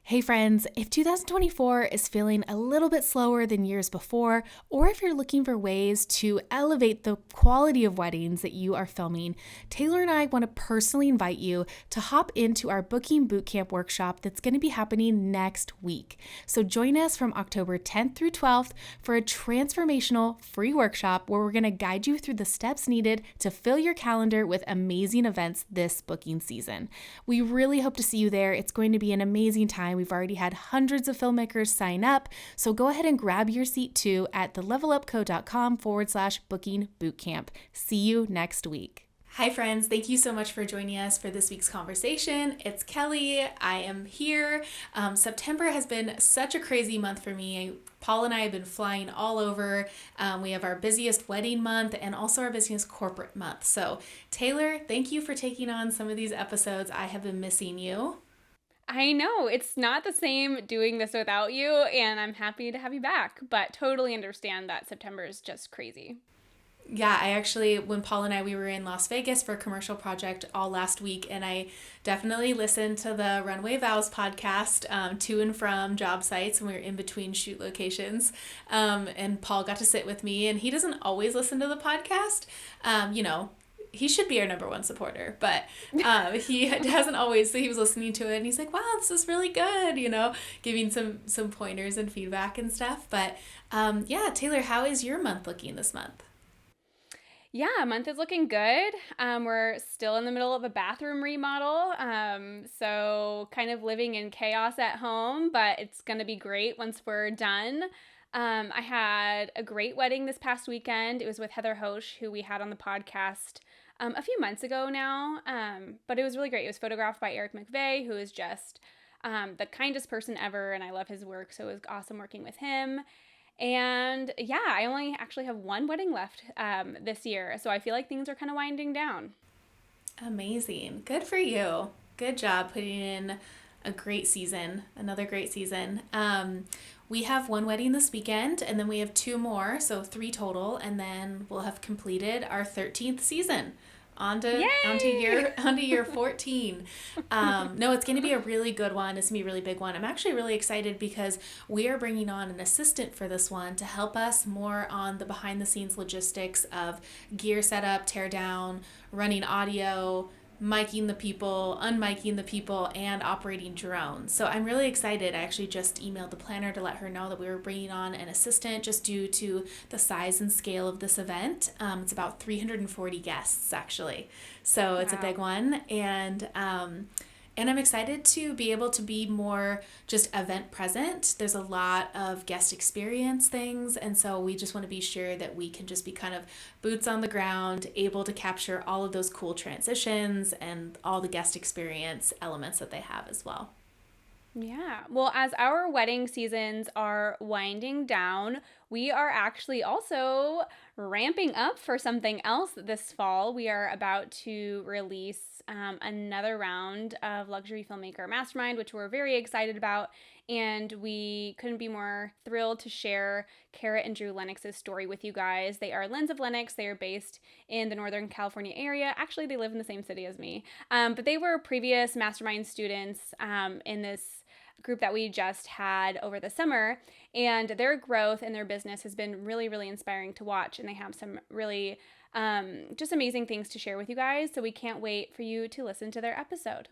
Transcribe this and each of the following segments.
Hey friends, if 2024 is feeling a little bit slower than years before, or if you're looking for ways to elevate the quality of weddings that you are filming, Taylor and I want to personally invite you to hop into our booking bootcamp workshop that's going to be happening next week. So join us from October 10th through 12th for a transformational free workshop where we're going to guide you through the steps needed to fill your calendar with amazing events this booking season. We really hope to see you there. It's going to be an amazing time. We've already had hundreds of filmmakers sign up, so go ahead and grab your seat too at thelevelupco.com/booking bootcamp. See you next week. Hi friends, thank you so much for joining us for this week's conversation. It's Kelley. I am here. September has been such a crazy month for me. Paul and I have been flying all over. We have our busiest wedding month and also our busiest corporate month. So Taylor, thank you for taking on some of these episodes. I have been missing you. I know, it's not the same doing this without you, and I'm happy to have you back, but totally understand that September is just crazy. Yeah, I actually, when Paul and I, we were in Las Vegas for a commercial project all last week, and I definitely listened to the Runway Vows podcast to and from job sites, and we were in between shoot locations. And Paul got to sit with me, and he doesn't always listen to the podcast. He should be our number one supporter, but he hasn't always. So he was listening to it, and he's like, "Wow, this is really good," giving some pointers and feedback and stuff. But Taylor, how is your month looking this month? Yeah, month is looking good. We're still in the middle of a bathroom remodel, so kind of living in chaos at home, but it's going to be great once we're done. I had a great wedding this past weekend. It was with Heather Hosch, who we had on the podcast a few months ago now, but it was really great. It was photographed by Eric McVeigh, who is just the kindest person ever, and I love his work, so it was awesome working with him. And yeah, I only actually have one wedding left this year, so I feel like things are kind of winding down. Amazing. Good for you. Good job putting in a great season, another great season. We have one wedding this weekend, and then we have two more, so 3 total, and then we'll have completed our 13th season. Onto year 14. No, it's going to be a really good one. It's going to be a really big one. I'm actually really excited because we are bringing on an assistant for this one to help us more on the behind the scenes logistics of gear setup, tear down, running audio, miking the people, unmiking the people, and operating drones. So I'm really excited. I actually just emailed the planner to let her know that we were bringing on an assistant just due to the size and scale of this event. It's about 340 guests actually. So it's a big one. And I'm excited to be able to be more just event present. There's a lot of guest experience things. And so we just want to be sure that we can just be kind of boots on the ground, able to capture all of those cool transitions and all the guest experience elements that they have as well. Yeah. Well, as our wedding seasons are winding down, we are actually also ramping up for something else this fall. We are about to release another round of Luxury Filmmaker Mastermind, which we're very excited about. And we couldn't be more thrilled to share Kara and Drew Lenox's story with you guys. They are Lens of Lenox. They are based in the Northern California area. Actually, they live in the same city as me. But they were previous Mastermind students in this group that we just had over the summer, and their growth in their business has been really, really inspiring to watch, and they have some really just amazing things to share with you guys, so we can't wait for you to listen to their episode.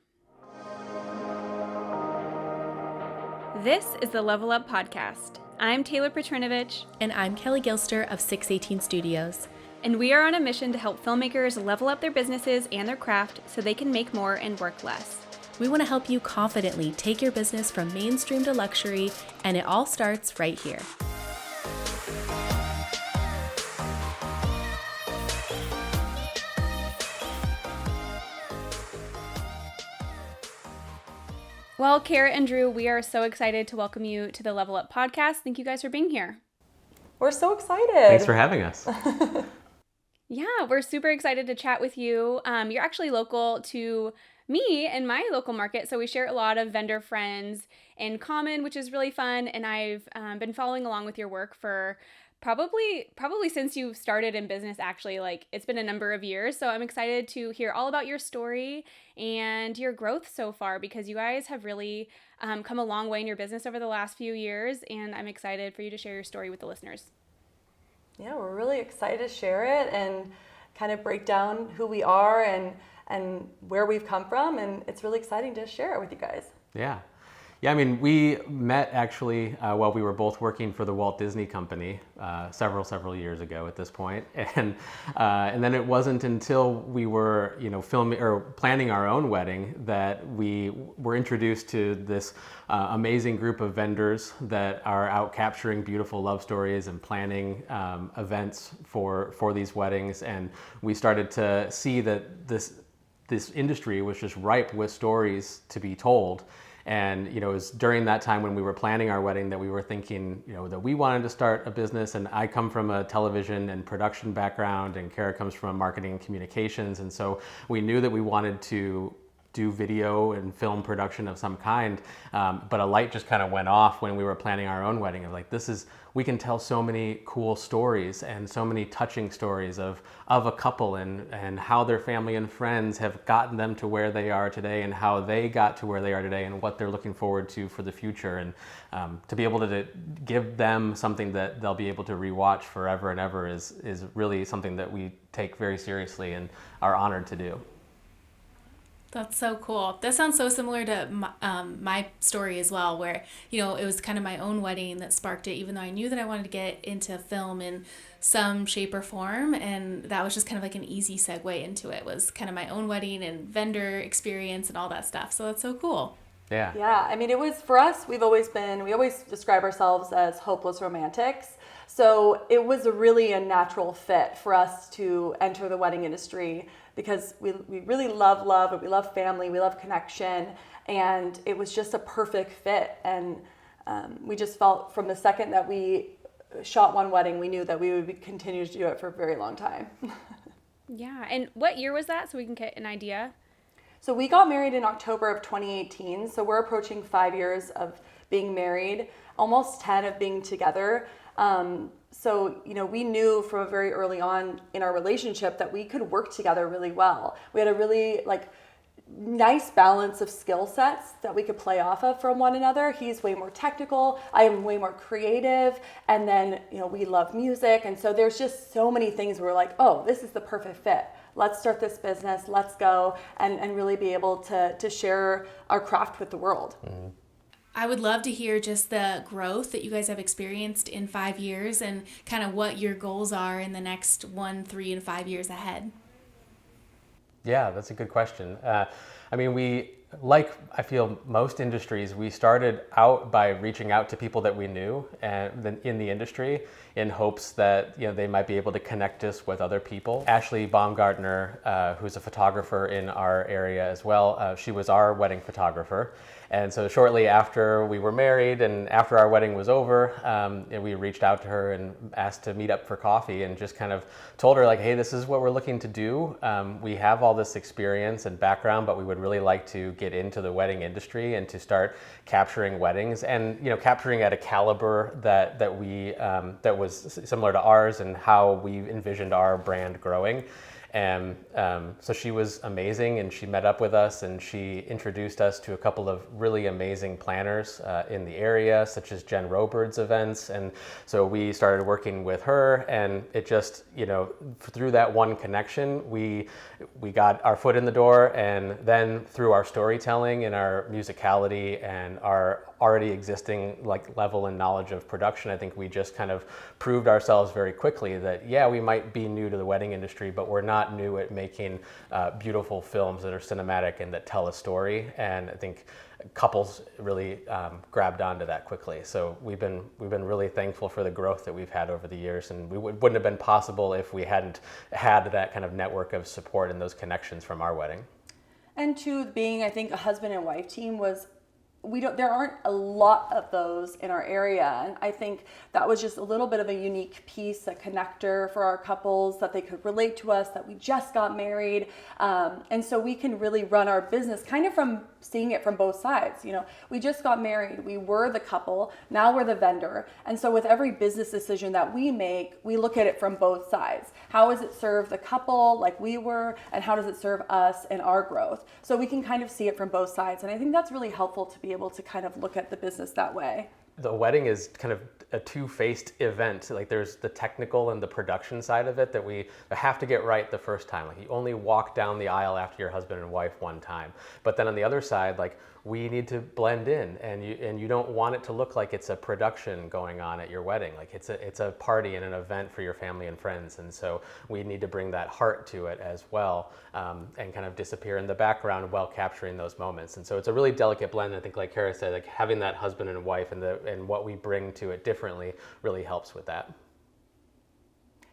This is the Level Up Podcast. I'm Taylor Petrinovich. And I'm Kelley Gilster of 618 Studios. And we are on a mission to help filmmakers level up their businesses and their craft so they can make more and work less. We want to help you confidently take your business from mainstream to luxury, and it all starts right here. Well, Kara and Drew, we are so excited to welcome you to the Level Up Podcast. Thank you guys for being here. We're so excited. Thanks for having us. Yeah, we're super excited to chat with you. You're actually local to me in my local market, so we share a lot of vendor friends in common, which is really fun, and I've been following along with your work for probably since you started in business, actually. Like, it's been a number of years. So I'm excited to hear all about your story and your growth so far, because you guys have really come a long way in your business over the last few years. And I'm excited for you to share your story with the listeners. Yeah, we're really excited to share it and kind of break down who we are and where we've come from. And it's really exciting to share it with you guys. Yeah. Yeah, I mean, we met actually while we were both working for the Walt Disney Company several years ago at this point, and then it wasn't until we were filming or planning our own wedding that we were introduced to this amazing group of vendors that are out capturing beautiful love stories and planning events for these weddings, and we started to see that this industry was just ripe with stories to be told. And it was during that time when we were planning our wedding that we were thinking, that we wanted to start a business. And I come from a television and production background, and Kara comes from marketing and communications. And so we knew that we wanted to do video and film production of some kind. But a light just kind of went off when we were planning our own wedding. Of like, we can tell so many cool stories and so many touching stories of a couple and how their family and friends have gotten them to where they are today, and how they got to where they are today, and what they're looking forward to for the future. And to be able to give them something that they'll be able to rewatch forever and ever is really something that we take very seriously and are honored to do. That's so cool. That sounds so similar to my story as well, where, it was kind of my own wedding that sparked it, even though I knew that I wanted to get into film in some shape or form. And that was just kind of like an easy segue into it, was kind of my own wedding and vendor experience and all that stuff. So that's so cool. Yeah. Yeah, I mean, it was, for us, we always describe ourselves as hopeless romantics. So it was really a natural fit for us to enter the wedding industry, because we really love love, we love family, we love connection, and it was just a perfect fit. And we just felt from the second that we shot one wedding, we knew that we would continue to do it for a very long time. Yeah, and what year was that, so we can get an idea? So we got married in October of 2018, so we're approaching 5 years of being married, almost 10 of being together. So, we knew from very early on in our relationship that we could work together really well. We had a really nice balance of skill sets that we could play off of from one another. He's way more technical, I am way more creative, and then, we love music. And so there's just so many things where we're like, oh, this is the perfect fit. Let's start this business, let's go, and really be able to share our craft with the world. Mm-hmm. I would love to hear just the growth that you guys have experienced in 5 years, and kind of what your goals are in the next 1, 3, and 5 years ahead. Yeah, that's a good question. I mean, I feel most industries, we started out by reaching out to people that we knew and then in the industry, in hopes that they might be able to connect us with other people. Ashley Baumgartner, who's a photographer in our area as well, she was our wedding photographer. And so shortly after we were married and after our wedding was over, we reached out to her and asked to meet up for coffee, and just kind of told her hey, this is what we're looking to do. We have all this experience and background, but we would really like to get into the wedding industry and to start capturing weddings, and capturing at a caliber that was similar to ours and how we envisioned our brand growing. And so she was amazing, and she met up with us, and she introduced us to a couple of really amazing planners in the area, such as Jen Robird's events. And so we started working with her, and it just, through that one connection, we got our foot in the door. And then through our storytelling and our musicality and our already existing level and knowledge of production, I think we just kind of proved ourselves very quickly that, yeah, we might be new to the wedding industry, but we're not new at making beautiful films that are cinematic and that tell a story. And I think couples really grabbed onto that quickly. So we've been really thankful for the growth that we've had over the years, and wouldn't have been possible if we hadn't had that kind of network of support and those connections from our wedding. And to being, I think, a husband and wife team was there aren't a lot of those in our area. And I think that was just a little bit of a unique piece, a connector for our couples, that they could relate to us, that we just got married. And so we can really run our business kind of from seeing it from both sides. We just got married, we were the couple, now we're the vendor. And so with every business decision that we make, we look at it from both sides. How does it serve the couple like we were, and how does it serve us and our growth? So we can kind of see it from both sides. And I think that's really helpful to be able to kind of look at the business that way. The wedding is kind of a two-faced event. Like there's the technical and the production side of it that we have to get right the first time. Like you only walk down the aisle after your husband and wife one time. But then on the other side, like we need to blend in, and you don't want it to look like it's a production going on at your wedding. Like it's a party and an event for your family and friends. And so we need to bring that heart to it as well, and kind of disappear in the background while capturing those moments. And so it's a really delicate blend. I think, like Kara said, like having that husband and wife and what we bring to it differently really helps with that.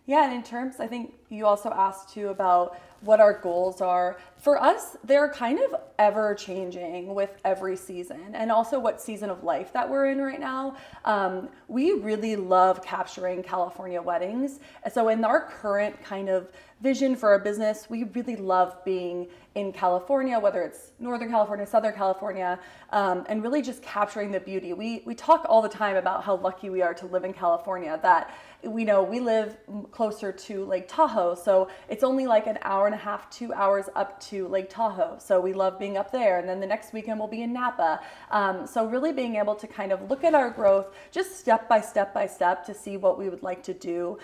Yeah, and in terms, I think you also asked too about what our goals are. For us, they're kind of ever changing with every season, and also what season of life that we're in right now. We really love capturing California weddings. So in our current kind of vision for our business, we really love being in California, whether it's Northern California, Southern California, and really just capturing the beauty. We talk all the time about how lucky we are to live in California, that we live closer to Lake Tahoe, so it's only like an hour and a half, 2 hours up to Lake Tahoe. So we love being up there. And then the next weekend we'll be in Napa. So really being able to kind of look at our growth just step by step to see what we would like to do.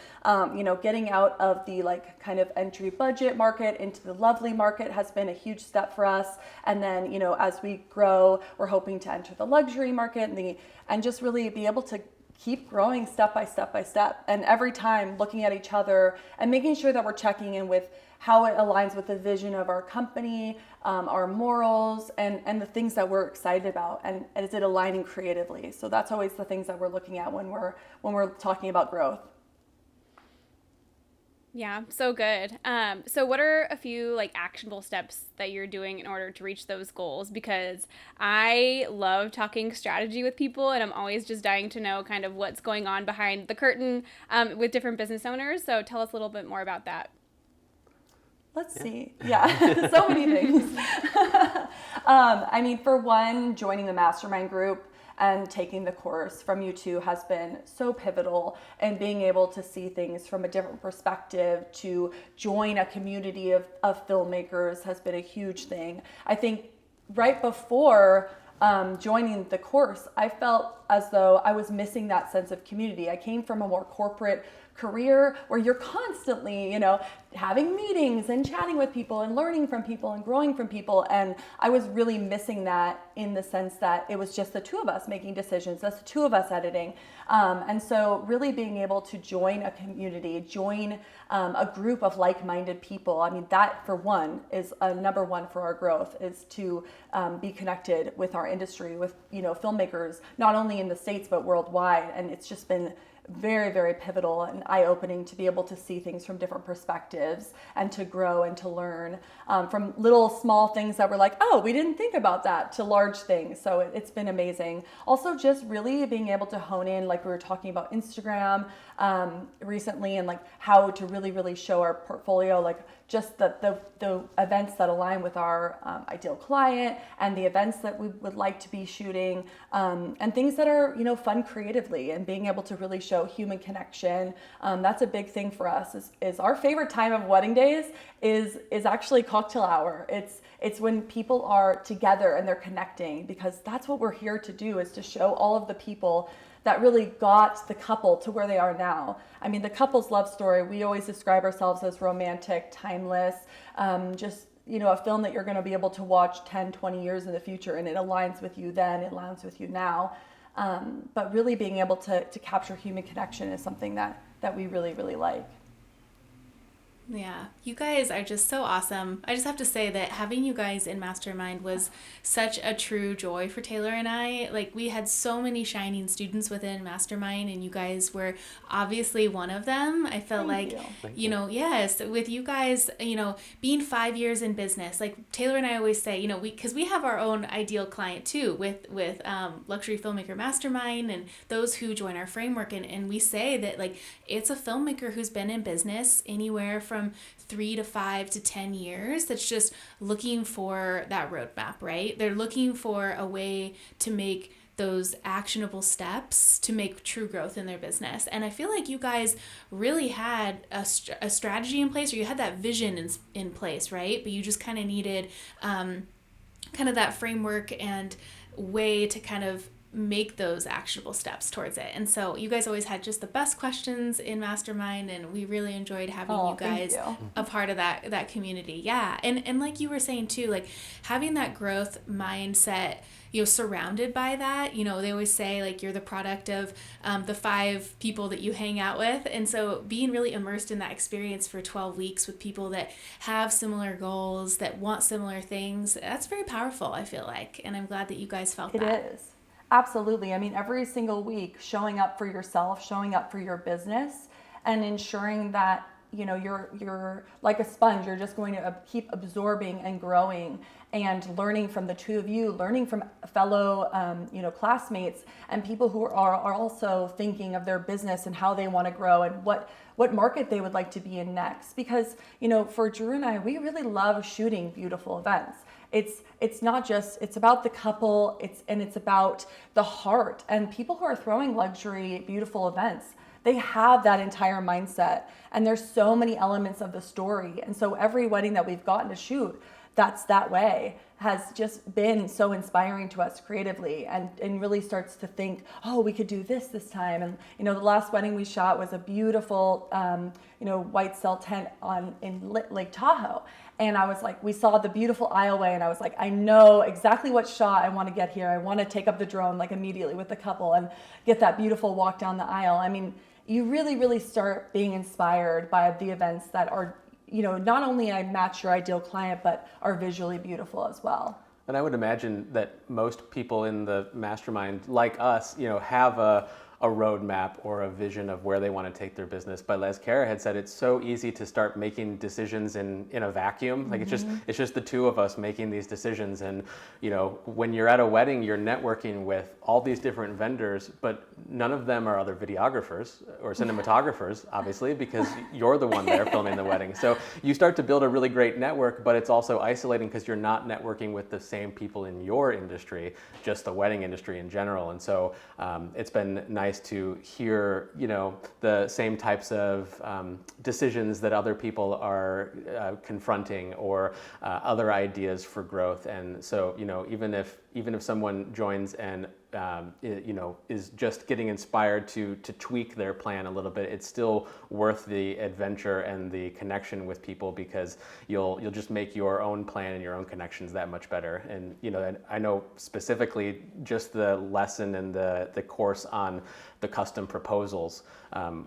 Getting out of the like kind of entry budget market into the lovely market has been a huge step for us. And then, as we grow, we're hoping to enter the luxury market and just really be able to keep growing step by step. And every time looking at each other and making sure that we're checking in with how it aligns with the vision of our company, our morals, and the things that we're excited about, and is it aligning creatively? So that's always the things that we're looking at when we're talking about growth. Yeah, so good. So what are a few like actionable steps that you're doing in order to reach those goals? Because I love talking strategy with people, and I'm always just dying to know kind of what's going on behind the curtain with different business owners. So tell us a little bit more about that. Let's see. Yeah, so many things. For one, joining the mastermind group and taking the course from you two has been so pivotal, and being able to see things from a different perspective, to join a community of filmmakers has been a huge thing. I think right before joining the course, I felt as though I was missing that sense of community. I came from a more corporate career where you're constantly, having meetings and chatting with people and learning from people and growing from people. And I was really missing that, in the sense that it was just the two of us making decisions, just the two of us editing. And so really being able to join a community, join a group of like-minded people. That for one is number one for our growth, is to be connected with our industry, with, filmmakers, not only in the States, but worldwide. And it's just been very, very pivotal and eye-opening to be able to see things from different perspectives and to grow and to learn from little small things that were like, oh, we didn't think about that, to large things. So it's been amazing. Also, just really being able to hone in, like we were talking about Instagram recently, and like how to really, really show our portfolio, like just the events that align with our ideal client, and the events that we would like to be shooting, and things that are, fun creatively, and being able to really show human connection. That's a big thing for us. Is our favorite time of wedding days is actually cocktail hour. It's when people are together and they're connecting, because that's what we're here to do, is to show all of the people that really got the couple to where they are now. The couple's love story, we always describe ourselves as romantic, timeless, just, a film that you're going to be able to watch 10, 20 years in the future, and it aligns with you then, it aligns with you now. But really being able to capture human connection is something that we really, really like. Yeah, you guys are just so awesome. I just have to say that having you guys in Mastermind was such a true joy for Taylor and I. Like, we had so many shining students within Mastermind, and you guys were obviously one of them. I felt Thank like, you. yes, with you guys, being 5 years in business, like Taylor and I always say, because we have our own ideal client too with Luxury Filmmaker Mastermind and those who join our framework. And we say that, like, it's a filmmaker who's been in business anywhere from 3 to 5 to 10 years that's just looking for that roadmap, right? They're looking for a way to make those actionable steps to make true growth in their business. And I feel like you guys really had a strategy in place, or you had that vision in place, right? But you just kind of needed kind of that framework and way to kind of make those actionable steps towards it. And so you guys always had just the best questions in Mastermind, and we really enjoyed having you guys a part of that community. Yeah. And like you were saying too, like having that growth mindset, surrounded by that, they always say, like, you're the product of the 5 people that you hang out with. And so being really immersed in that experience for 12 weeks with people that have similar goals, that want similar things, that's very powerful, I feel like. And I'm glad that you guys felt that. It is. Absolutely. I mean, every single week, showing up for yourself, showing up for your business, and ensuring that, you're like a sponge. You're just going to keep absorbing and growing and learning from the two of you, learning from fellow, classmates and people who are also thinking of their business and how they want to grow and what market they would like to be in next. Because, for Drew and I, we really love shooting beautiful events. It's not just, it's about the couple, it's about the heart. And people who are throwing luxury, beautiful events, they have that entire mindset. And there's so many elements of the story. And so every wedding that we've gotten to shoot, that's that way, has just been so inspiring to us creatively, and really starts to think, oh, we could do this time. And, the last wedding we shot was a beautiful, white cell tent in Lake Tahoe. And I was like, we saw the beautiful aisleway, and I was like, I know exactly what shot I want to get here. I want to take up the drone like immediately with the couple and get that beautiful walk down the aisle. I mean, you really, really start being inspired by the events that are, not only match your ideal client, but are visually beautiful as well. And I would imagine that most people in the mastermind, like us, have a roadmap or a vision of where they want to take their business. But as Kara had said, it's so easy to start making decisions in a vacuum. Like, it's just the two of us making these decisions. And, when you're at a wedding, you're networking with all these different vendors, but none of them are other videographers or cinematographers, obviously, because you're the one there filming the wedding. So you start to build a really great network, but it's also isolating because you're not networking with the same people in your industry, just the wedding industry in general. And so it's been nice to hear, the same types of decisions that other people are confronting, or other ideas for growth. And so, even if someone joins and is just getting inspired to tweak their plan a little bit, it's still worth the adventure and the connection with people, because you'll just make your own plan and your own connections that much better. And and I know specifically just the lesson and the course on the custom proposals.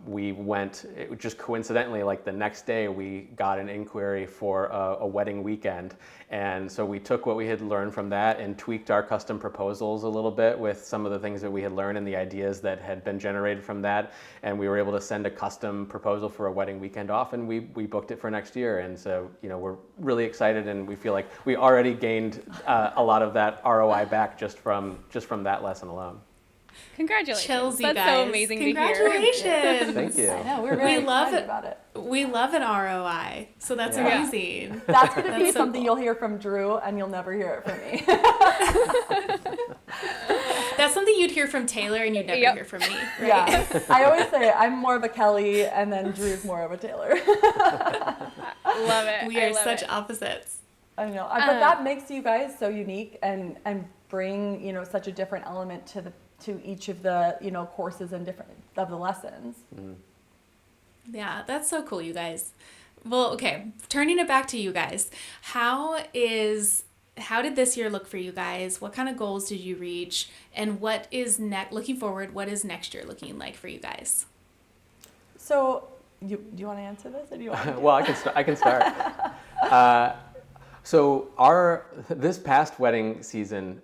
We went, just coincidentally, like the next day we got an inquiry for a wedding weekend. And so we took what we had learned from that and tweaked our custom proposals a little bit with some of the things that we had learned and the ideas that had been generated from that. And we were able to send a custom proposal for a wedding weekend off, and we booked it for next year. And so, we're really excited, and we feel like we already gained a lot of that ROI back just from that lesson alone. Congratulations. Chills, you That's guys. so amazing to hear. Congratulations. Thank you. I know, we're very excited about it. We love an ROI, so that's amazing. That's going to be so something cool. you'll hear from Drew, and you'll never hear it from me. That's something you'd hear from Taylor, and you'd never hear from me, right? Yeah. I always say I'm more of a Kelley, and then Drew's more of a Taylor. Love it. We are such opposites. I know, but that makes you guys so unique, and bring such a different element to each of the courses and different of the lessons. Mm. Yeah, that's so cool, you guys. Well, okay, turning it back to you guys. How did this year look for you guys? What kind of goals did you reach? And what is looking forward, what is next year looking like for you guys? So Do you want to answer this, or do you want to Well, I can start. So this past wedding season,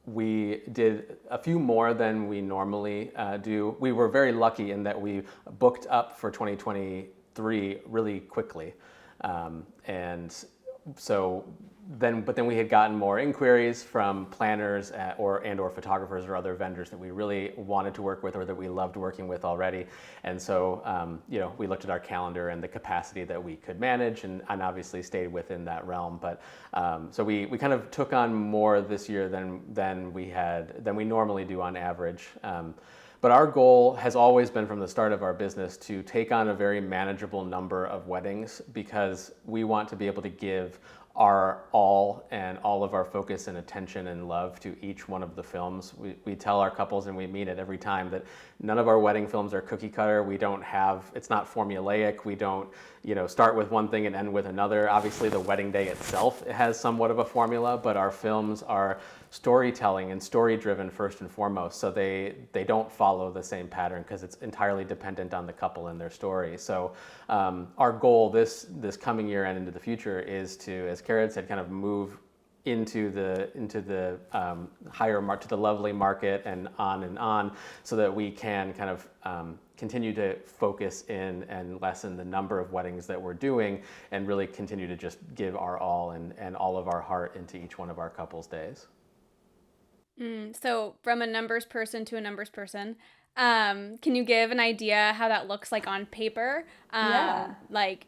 we did a few more than we normally do. We were very lucky in that we booked up for 2023 really quickly, and so then we had gotten more inquiries from planners or photographers or other vendors that we really wanted to work with or that we loved working with already. And so we looked at our calendar and the capacity that we could manage, and obviously stayed within that realm. But so we kind of took on more this year than we normally do on average. But our goal has always been from the start of our business to take on a very manageable number of weddings, because we want to be able to give our all and all of our focus and attention and love to each one of the films. We tell our couples, and we mean it every time, that none of our wedding films are cookie cutter. It's not formulaic. We don't start with one thing and end with another. Obviously the wedding day itself has somewhat of a formula, but our films are storytelling and story driven first and foremost. So they don't follow the same pattern, because it's entirely dependent on the couple and their story. So our goal this coming year and into the future is to, as Kara said, kind of move into the higher to the lovely market and on, so that we can kind of continue to focus in and lessen the number of weddings that we're doing, and really continue to just give our all and all of our heart into each one of our couples' days. So from a numbers person to a numbers person, can you give an idea how that looks like on paper? Yeah. Like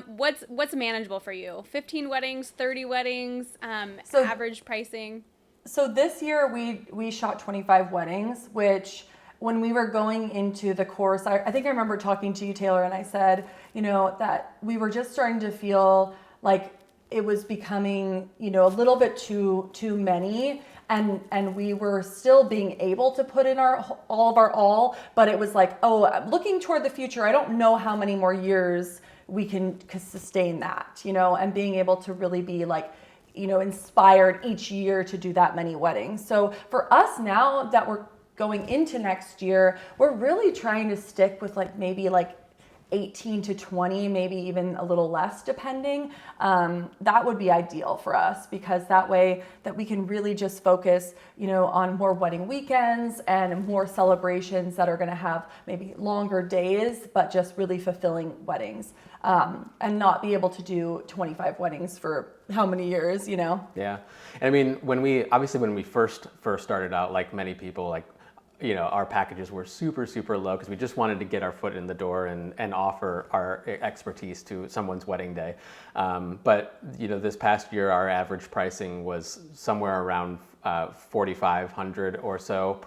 what's manageable for you? 15 weddings, 30 weddings, average pricing? So this year we shot 25 weddings, which when we were going into the course, I think I remember talking to you, Taylor, and I said, that we were just starting to feel like it was becoming, a little bit too many. And we were still being able to put in all of our all, but it was like, looking toward the future, I don't know how many more years we can sustain that, and being able to really be like, inspired each year to do that many weddings. So for us now that we're going into next year, we're really trying to stick with maybe 18 to 20, maybe even a little less depending. That would be ideal for us, because that way that we can really just focus, on more wedding weekends and more celebrations that are going to have maybe longer days, but just really fulfilling weddings, and not be able to do 25 weddings for how many years, Yeah. And I mean, when we first started out, like many people, our packages were super, super low, because we just wanted to get our foot in the door and offer our expertise to someone's wedding day. But this past year, our average pricing was somewhere around $4,500 or so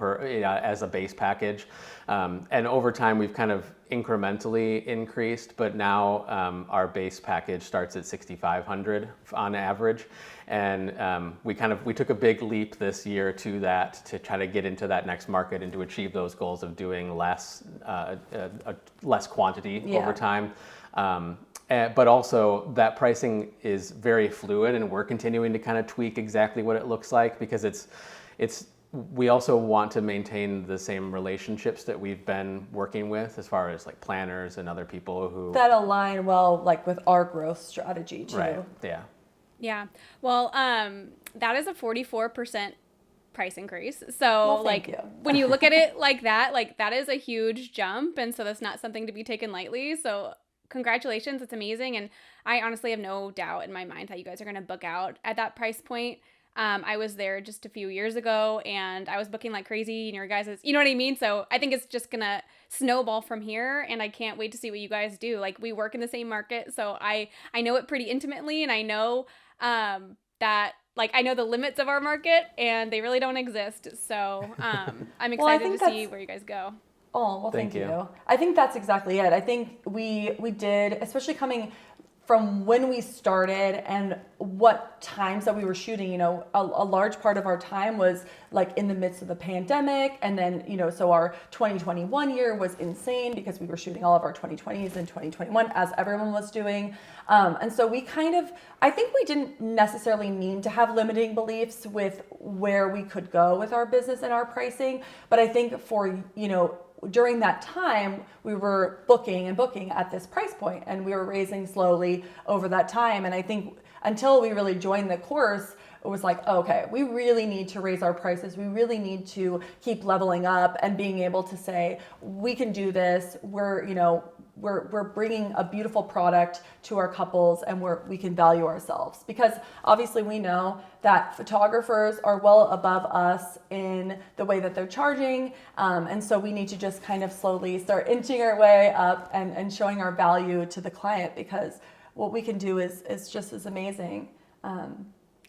as a base package. And over time, we've kind of incrementally increased, but now our base package starts at $6,500 on average. And we took a big leap this year to that, to try to get into that next market and to achieve those goals of doing less quantity over time. But also that pricing is very fluid, and we're continuing to kind of tweak exactly what it looks like, because we also want to maintain the same relationships that we've been working with, as far as planners and other people who that align well with our growth strategy too. Right. Yeah. Yeah. Well, that is a 44% price increase. So thank you. When you look at it like that is a huge jump. And so that's not something to be taken lightly. So congratulations. It's amazing. And I honestly have no doubt in my mind that you guys are going to book out at that price point. I was there just a few years ago, and I was booking like crazy, and your guys' you know what I mean? So I think it's just going to snowball from here, and I can't wait to see what you guys do. We work in the same market, so I know it pretty intimately, and I know that I know the limits of our market, and they really don't exist. So I'm excited to see where you guys go. Oh, well, thank you. I think that's exactly it. I think we did, especially coming from when we started and what times that we were shooting, a large part of our time was in the midst of the pandemic. And then, so our 2021 year was insane, because we were shooting all of our 2020s in 2021, as everyone was doing. And so I think we didn't necessarily mean to have limiting beliefs with where we could go with our business and our pricing. But I think for, during that time, we were booking and booking at this price point, and we were raising slowly over that time. And I think until we really joined the course, it was like, okay, we really need to raise our prices. We really need to keep leveling up and being able to say, we can do this. We're bringing a beautiful product to our couples, and we can value ourselves, because obviously we know that photographers are well above us in the way that they're charging. And so we need to just kind of slowly start inching our way up and showing our value to the client, because what we can do is just as amazing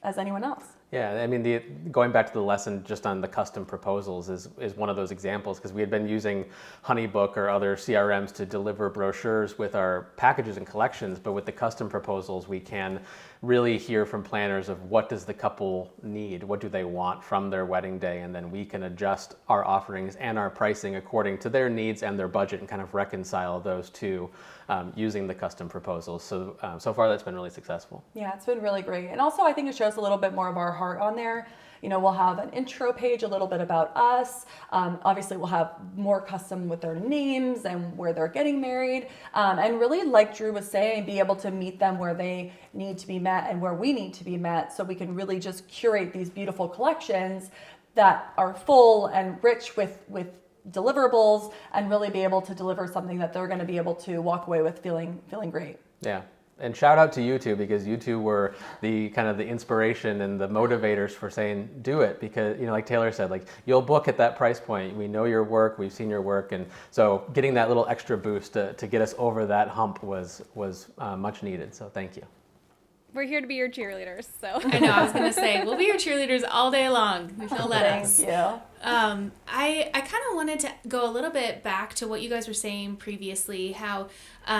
as anyone else. Yeah, I mean, going back to the lesson just on the custom proposals is one of those examples, because we had been using Honeybook or other CRMs to deliver brochures with our packages and collections, but with the custom proposals, we can really hear from planners of what does the couple need, what do they want from their wedding day, and then we can adjust our offerings and our pricing according to their needs and their budget and kind of reconcile those two using the custom proposals. So far that's been really successful. Yeah, it's been really great. And also I think it shows a little bit more of our heart on there. We'll have an intro page, a little bit about us. Obviously, we'll have more custom with their names and where they're getting married. And really, like Drew was saying, be able to meet them where they need to be met and where we need to be met, so we can really just curate these beautiful collections that are full and rich with deliverables, and really be able to deliver something that they're going to be able to walk away with feeling great. Yeah. And shout out to you two, because you two were the kind of the inspiration and the motivators for saying, do it. Because, like Taylor said, like, you'll book at that price point. We know your work, we've seen your work. And so getting that little extra boost to get us over that hump was much needed. So thank you. We're here to be your cheerleaders. So I know, I was going to say, we'll be your cheerleaders all day long if you'll let us. Thank you. I kind of wanted to go a little bit back to what you guys were saying previously, how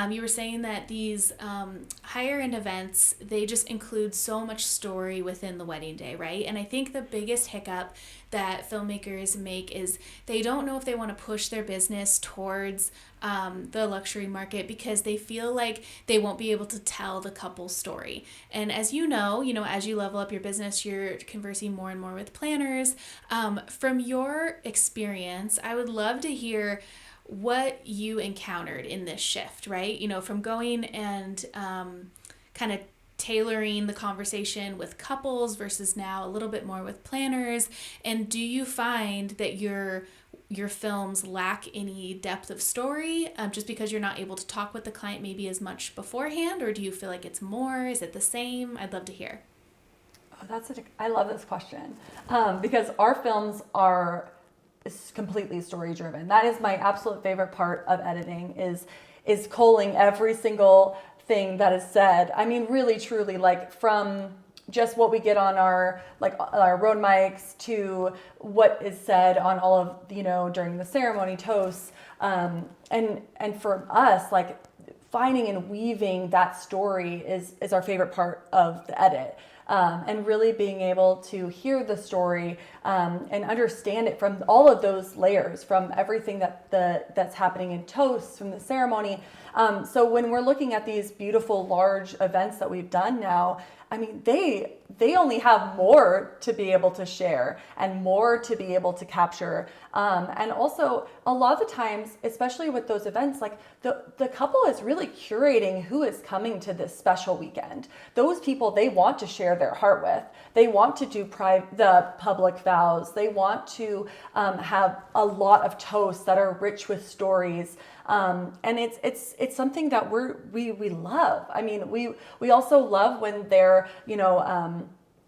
you were saying that these higher end events, they just include so much story within the wedding day, right? And I think the biggest hiccup that filmmakers make is they don't know if they want to push their business towards the luxury market, because they feel like they won't be able to tell the couple's story. And as you know, as you level up your business, you're conversing more and more with planners. From your experience, I would love to hear what you encountered in this shift, right? From going and kind of tailoring the conversation with couples versus now a little bit more with planners. And do you find that your films lack any depth of story just because you're not able to talk with the client maybe as much beforehand, or do you feel like it's more? Is it the same? I'd love to hear. Oh, I love this question because our films are completely story driven. That is my absolute favorite part of editing is culling every single thing that is said. I mean, really, truly, like from just what we get on our road mics to what is said on all of, during the ceremony toasts. And for us, like finding and weaving that story is our favorite part of the edit. And really being able to hear the story and understand it from all of those layers, from everything that's happening in toasts, from the ceremony. So when we're looking at these beautiful large events that we've done now, I mean, they only have more to be able to share and more to be able to capture. And also a lot of the times, especially with those events, like the couple is really curating who is coming to this special weekend. Those people they want to share their heart with. They want to do the public vows. They want to have a lot of toasts that are rich with stories. And it's something that we love. I mean, we also love when they're,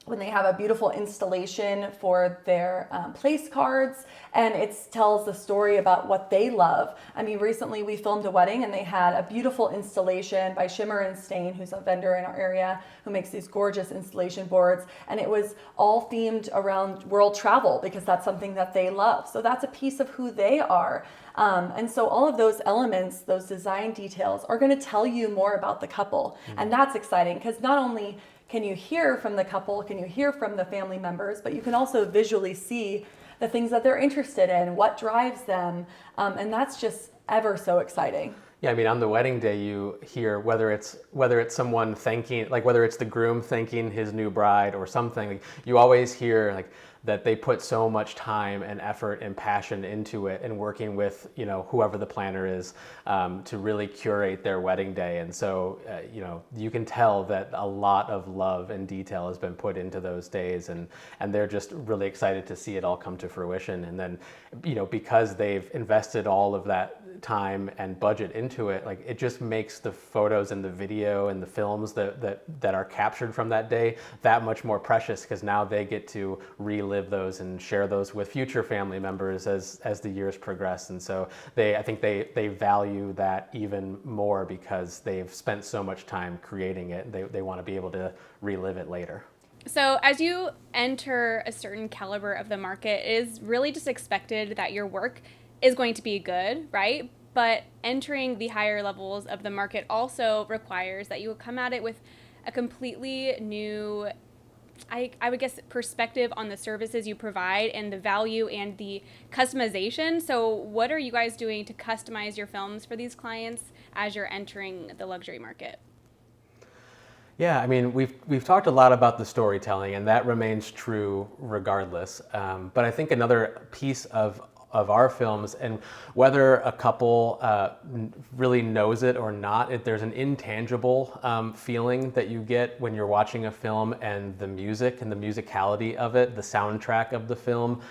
when they have a beautiful installation for their place cards, and it tells the story about what they love. I mean, recently we filmed a wedding and they had a beautiful installation by Shimmer and Stain, who's a vendor in our area who makes these gorgeous installation boards, and it was all themed around world travel because that's something that they love. So that's a piece of who they are. And so all of those elements, those design details are going to tell you more about the couple. Mm-hmm. And that's exciting because not only can you hear from the couple, can you hear from the family members, but you can also visually see the things that they're interested in, what drives them. And that's just ever so exciting. Yeah, I mean, on the wedding day, you hear whether it's someone thanking, like whether it's the groom thanking his new bride or something, like, you always hear like that they put so much time and effort and passion into it, and working with, you know, whoever the planner is, to really curate their wedding day. And so, you know, you can tell that a lot of love and detail has been put into those days, and they're just really excited to see it all come to fruition. And then, you know, because they've invested all of that time and budget into it, like, it just makes the photos and the video and the films that are captured from that day that much more precious, because now they get to relive those and share those with future family members as the years progress. And so I think they value that even more, because they've spent so much time creating it. They want to be able to relive it later. So as you enter a certain caliber of the market, it is really just expected that your work is going to be good, right? But entering the higher levels of the market also requires that you come at it with a completely new, I would guess, perspective on the services you provide and the value and the customization. So what are you guys doing to customize your films for these clients as you're entering the luxury market? Yeah, I mean, we've talked a lot about the storytelling, and that remains true regardless. But I think another piece of our films, and whether a couple really knows it or not, there's an intangible feeling that you get when you're watching a film, and the music and the musicality of it, the soundtrack of the film,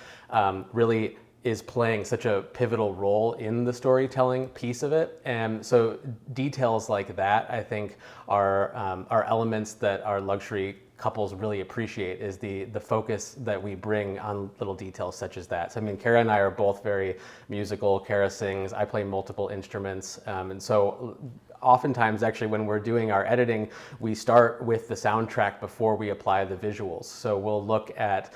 really is playing such a pivotal role in the storytelling piece of it. And so details like that, I think, are elements that our luxury couples really appreciate, is the focus that we bring on little details such as that. So I mean, Kara and I are both very musical. Kara sings, I play multiple instruments, and so oftentimes, actually, when we're doing our editing, we start with the soundtrack before we apply the visuals. So we'll look at,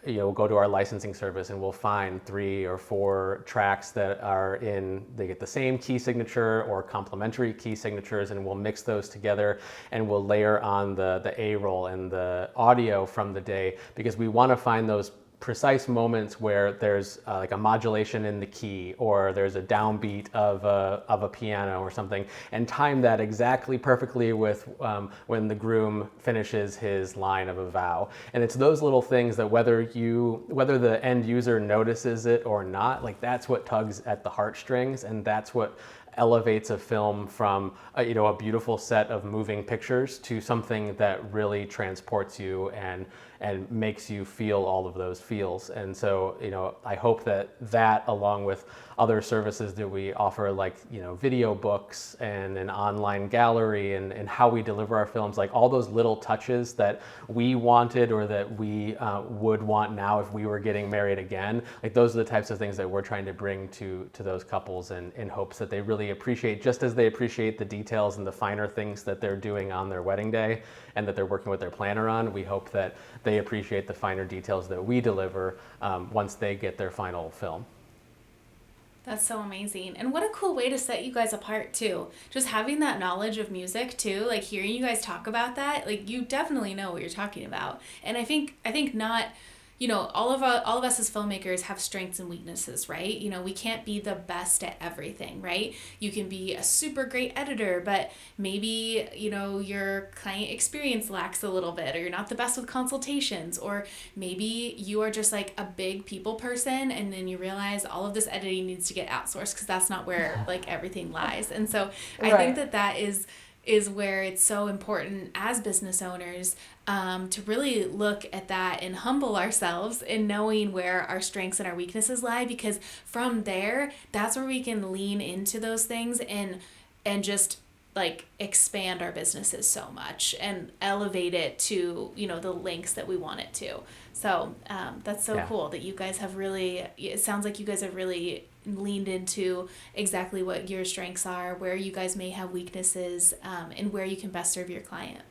we'll go to our licensing service, and we'll find 3 or 4 tracks that they get the same key signature or complementary key signatures, and we'll mix those together, and we'll layer on the A-roll and the audio from the day, because we want to find those precise moments where there's like a modulation in the key, or there's a downbeat of a piano or something, and time that exactly perfectly with when the groom finishes his line of a vow. And it's those little things that whether the end user notices it or not, like, that's what tugs at the heartstrings, and that's what elevates a film from a beautiful set of moving pictures to something that really transports you and makes you feel all of those feels. And so, I hope that along with other services that we offer, like, video books and an online gallery, and how we deliver our films, like all those little touches that we wanted, or that we would want now if we were getting married again, like, those are the types of things that we're trying to bring to those couples, and in hopes that they really appreciate, just as they appreciate the details and the finer things that they're doing on their wedding day and that they're working with their planner on. We hope that they appreciate the finer details that we deliver once they get their final film. That's so amazing. And what a cool way to set you guys apart too. Just having that knowledge of music too, like hearing you guys talk about that, like, you definitely know what you're talking about. And I think not, all of us as filmmakers have strengths and weaknesses, right? We can't be the best at everything, right? You can be a super great editor, but maybe, your client experience lacks a little bit, or you're not the best with consultations, or maybe you are just like a big people person, and then you realize all of this editing needs to get outsourced, because that's not where like everything lies. And so I think that is where it's so important as business owners to really look at that and humble ourselves in knowing where our strengths and our weaknesses lie, because from there, that's where we can lean into those things and just like expand our businesses so much and elevate it to, the lengths that we want it to. So that's so cool that you guys have really, it sounds like you guys have really leaned into exactly what your strengths are, where you guys may have weaknesses, and where you can best serve your client.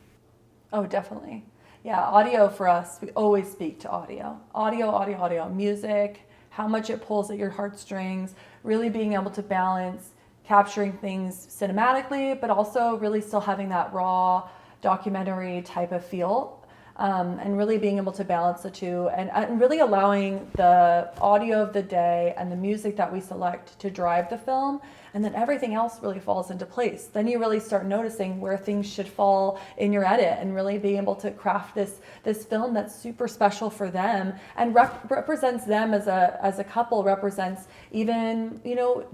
Oh, definitely. Yeah, audio for us, we always speak to audio. Audio, music, how much it pulls at your heartstrings, really being able to balance capturing things cinematically, but also really still having that raw documentary type of feel. and really being able to balance the two, and really allowing the audio of the day and the music that we select to drive the film, and then everything else really falls into place. Then you really start noticing where things should fall in your edit, and really being able to craft this film that's super special for them and represents them as a couple, represents even,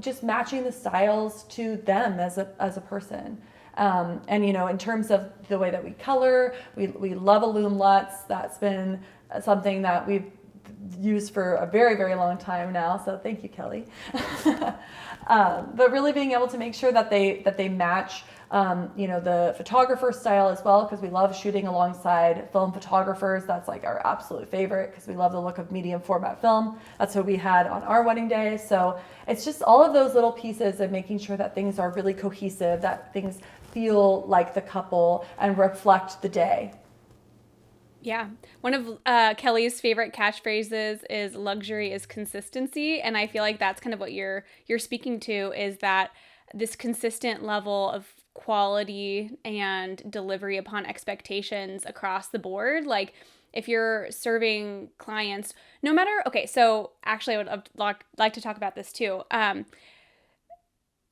just matching the styles to them as a person. And in terms of the way that we color, we love Illume LUTs. That's been something that we've used for a very, very long time now. So thank you, Kelley. But really being able to make sure that they match, the photographer style as well, because we love shooting alongside film photographers. That's like our absolute favorite, because we love the look of medium format film. That's what we had on our wedding day. So it's just all of those little pieces and making sure that things are really cohesive, that things feel like the couple and reflect the day. Yeah. One of Kelley's favorite catchphrases is luxury is consistency. And I feel like that's kind of what you're speaking to, is that this consistent level of quality and delivery upon expectations across the board. Like if you're serving clients, no matter, okay, so actually I would like to talk about this too.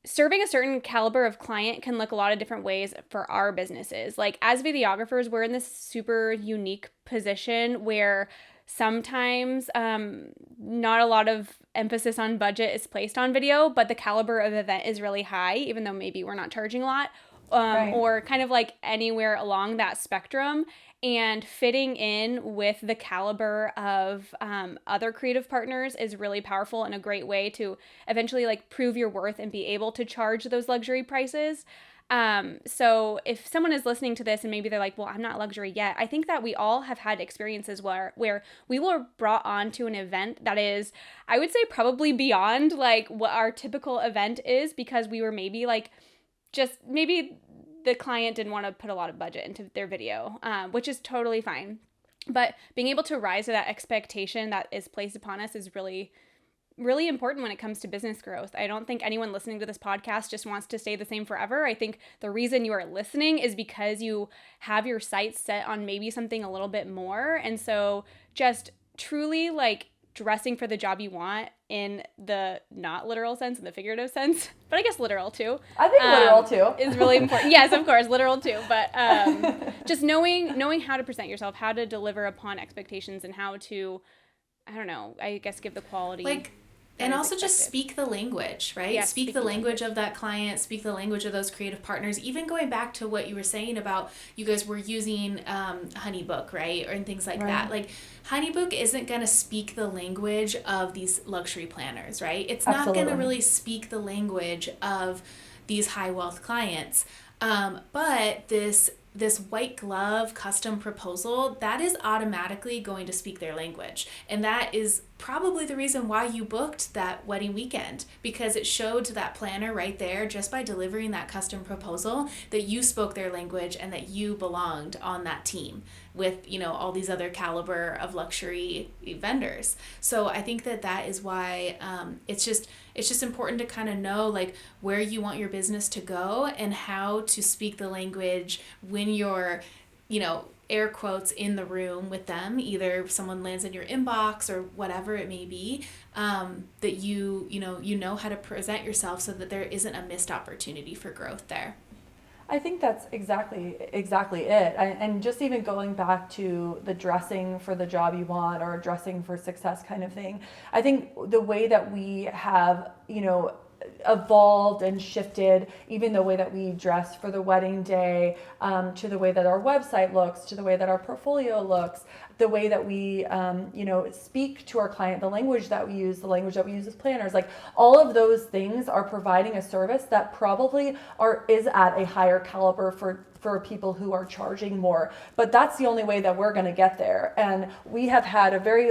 Serving a certain caliber of client can look a lot of different ways for our businesses. Like as videographers, we're in this super unique position where sometimes not a lot of emphasis on budget is placed on video, but the caliber of event is really high, even though maybe we're not charging a lot, Right. or kind of like anywhere along that spectrum. And fitting in with the caliber of other creative partners is really powerful and a great way to eventually like prove your worth and be able to charge those luxury prices. So if someone is listening to this and maybe they're like, well, I'm not luxury yet, I think that we all have had experiences where we were brought on to an event that is, I would say, probably beyond like what our typical event is, because we were maybe like, just maybe the client didn't want to put a lot of budget into their video, which is totally fine. But being able to rise to that expectation that is placed upon us is really, really important when it comes to business growth. I don't think anyone listening to this podcast just wants to stay the same forever. I think the reason you are listening is because you have your sights set on maybe something a little bit more. And so just truly like dressing for the job you want in the not literal sense, in the figurative sense, but I guess literal too. I think literal too is really important. Yes, of course, literal too. But just knowing how to present yourself, how to deliver upon expectations, and how to, I don't know, I guess give the quality. And also just speak the language, right? Yes, speak the language of that client, speak the language of those creative partners. Even going back to what you were saying about you guys were using HoneyBook, right? And things like that. Like HoneyBook isn't going to speak the language of these luxury planners, right? It's not going to really speak the language of these high wealth clients. But this white glove custom proposal, that is automatically going to speak their language. And that is probably the reason why you booked that wedding weekend, because it showed to that planner right there, just by delivering that custom proposal, that you spoke their language and that you belonged on that team with, all these other caliber of luxury vendors. So I think that is why it's just important to kind of know like where you want your business to go and how to speak the language when you're, air quotes, in the room with them. Either someone lands in your inbox or whatever it may be, that you know how to present yourself so that there isn't a missed opportunity for growth there. I think that's exactly it. And just even going back to the dressing for the job you want, or dressing for success kind of thing, I think the way that we have, evolved and shifted, even the way that we dress for the wedding day, to the way that our website looks, to the way that our portfolio looks, the way that we, speak to our client, the language that we use as planners, like all of those things are providing a service that probably is at a higher caliber for people who are charging more. But that's the only way that we're going to get there. And we have had a very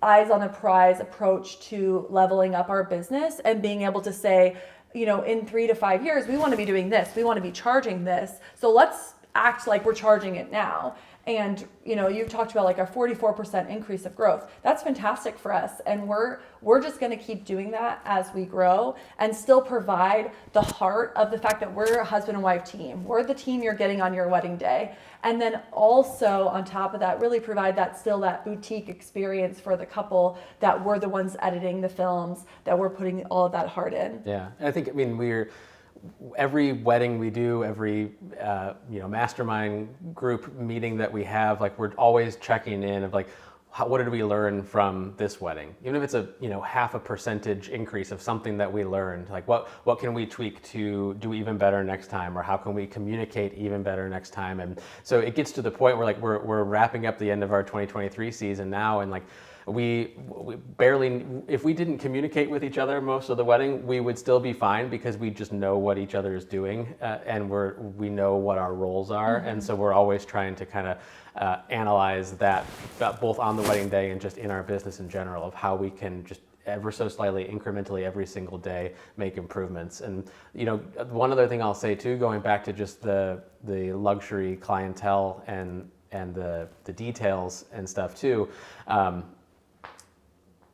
eyes on the prize approach to leveling up our business and being able to say, in 3 to 5 years, we want to be doing this, we want to be charging this. So let's act like we're charging it now. And you've talked about like a 44% increase of growth. That's fantastic for us, and we're just going to keep doing that as we grow and still provide the heart of the fact that we're a husband and wife team. We're the team you're getting on your wedding day. And then also on top of that, really provide that boutique experience for the couple, that we're the ones editing the films, that we're putting all of that heart in. Yeah, and I think, every wedding we do, every mastermind group meeting that we have, like we're always checking in of like, what did we learn from this wedding? Even if it's a 0.5% increase of something that we learned, like what can we tweak to do even better next time, or how can we communicate even better next time? And so it gets to the point where like we're wrapping up the end of our 2023 season now, and like we barely, if we didn't communicate with each other most of the wedding, we would still be fine, because we just know what each other is doing, and we know what our roles are. Mm-hmm. And so we're always trying to kind of analyze that both on the wedding day and just in our business in general, of how we can just ever so slightly, incrementally, every single day make improvements. And one other thing I'll say too, going back to just the luxury clientele and the details and stuff too.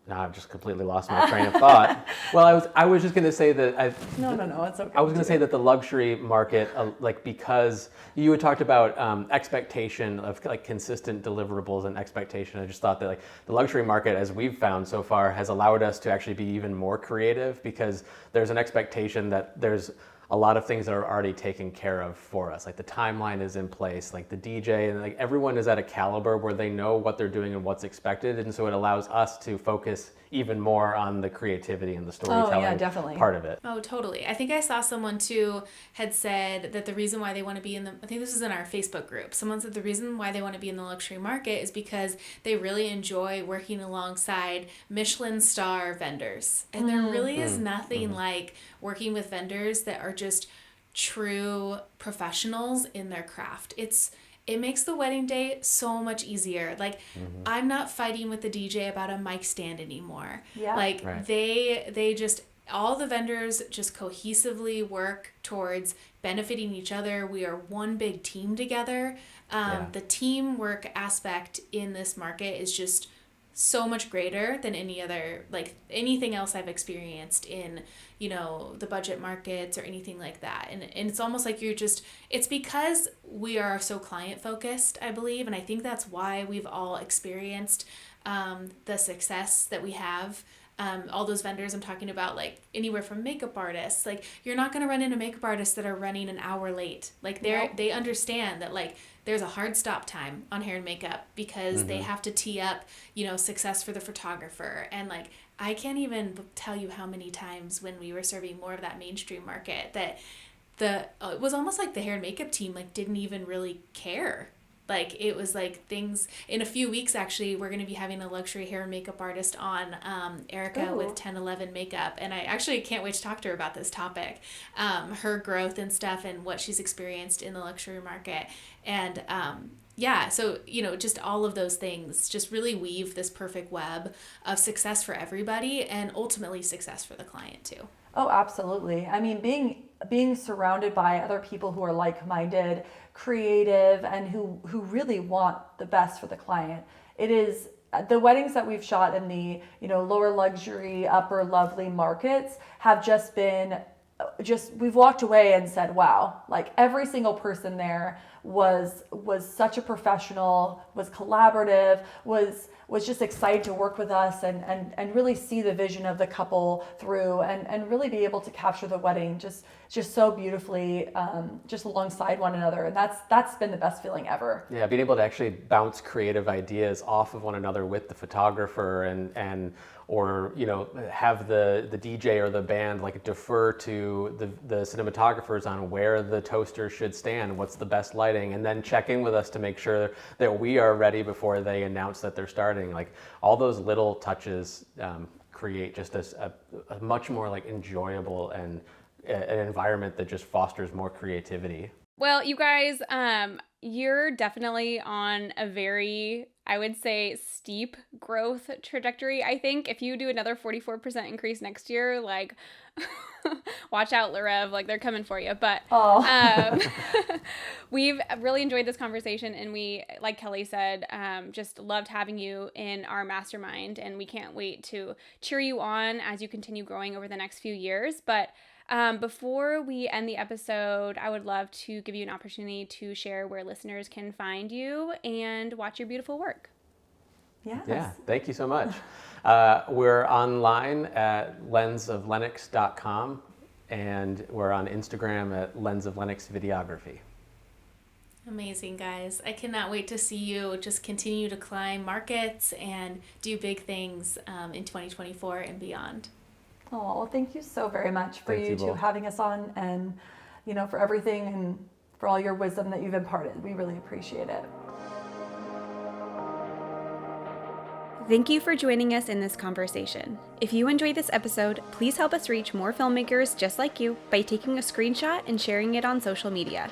Now I've just completely lost my train of thought. Well, I was just going to say that No, it's okay. I was going to say that the luxury market, because you had talked about expectation of like consistent deliverables and expectation. I just thought that like the luxury market, as we've found so far, has allowed us to actually be even more creative, because there's an expectation that there's a lot of things that are already taken care of for us. Like the timeline is in place, like the DJ, and like everyone is at a caliber where they know what they're doing and what's expected. And so it allows us to focus even more on the creativity and the storytelling part of it. Oh, totally. I think I saw someone too had said that the reason why they want to be I think this is in our Facebook group. Someone said the reason why they want to be in the luxury market is because they really enjoy working alongside Michelin star vendors. And there really is nothing like working with vendors that are just true professionals in their craft. It makes the wedding day so much easier. Like, I'm not fighting with the DJ about a mic stand anymore. Yeah. Like, right. they just, all the vendors just cohesively work towards benefiting each other. We are one big team together. The teamwork aspect in this market is just so much greater than anything else I've experienced in, the budget markets or anything like that. And it's almost like it's because we are so client focused, I believe. And I think that's why we've all experienced the success that we have. All those vendors I'm talking about, like anywhere from makeup artists, like you're not going to run into makeup artists that are running an hour late. Like they understand that like there's a hard stop time on hair and makeup, because they have to tee up, success for the photographer. And like, I can't even tell you how many times when we were serving more of that mainstream market that it was almost like the hair and makeup team like didn't even really care. Like, it was like things in a few weeks, actually, we're going to be having a luxury hair and makeup artist on, Erica with 1011 Makeup. And I actually can't wait to talk to her about this topic, her growth and stuff and what she's experienced in the luxury market. And, so, just all of those things just really weave this perfect web of success for everybody and ultimately success for the client too. Oh, absolutely. I mean, being surrounded by other people who are like-minded, creative, and who really want the best for the client. It is the weddings that we've shot in the lower luxury, upper lovely markets have just been we've walked away and said, wow, like every single person there was such a professional, was collaborative, was just excited to work with us and really see the vision of the couple through and really be able to capture the wedding just so beautifully, just alongside one another. And that's been the best feeling ever. Yeah, being able to actually bounce creative ideas off of one another with the photographer or have the DJ or the band like defer to the cinematographers on where the toaster should stand, what's the best lighting, and then check in with us to make sure that we are ready before they announce that they're starting. Like all those little touches create just a much more like enjoyable and an environment that just fosters more creativity. Well, you guys, you're definitely on a very I would say, steep growth trajectory. I think if you do another 44% increase next year, like, watch out, Larev, like they're coming for you. But we've really enjoyed this conversation, and we, like Kelley said, just loved having you in our mastermind, and we can't wait to cheer you on as you continue growing over the next few years. But before we end the episode, I would love to give you an opportunity to share where listeners can find you and watch your beautiful work. Yes. Yeah, thank you so much. We're online at lensoflenox.com, and we're on Instagram at Lens of Lenox Videography. Amazing, guys. I cannot wait to see you just continue to climb markets and do big things in 2024 and beyond. Oh, well, thank you so very much for Thank you you two both. having us on, and for everything and for all your wisdom that you've imparted. We really appreciate it. Thank you for joining us in this conversation. If you enjoyed this episode, please help us reach more filmmakers just like you by taking a screenshot and sharing it on social media.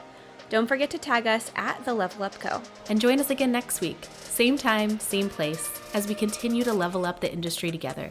Don't forget to tag us at The Level Up Co. And join us again next week, same time, same place, as we continue to level up the industry together.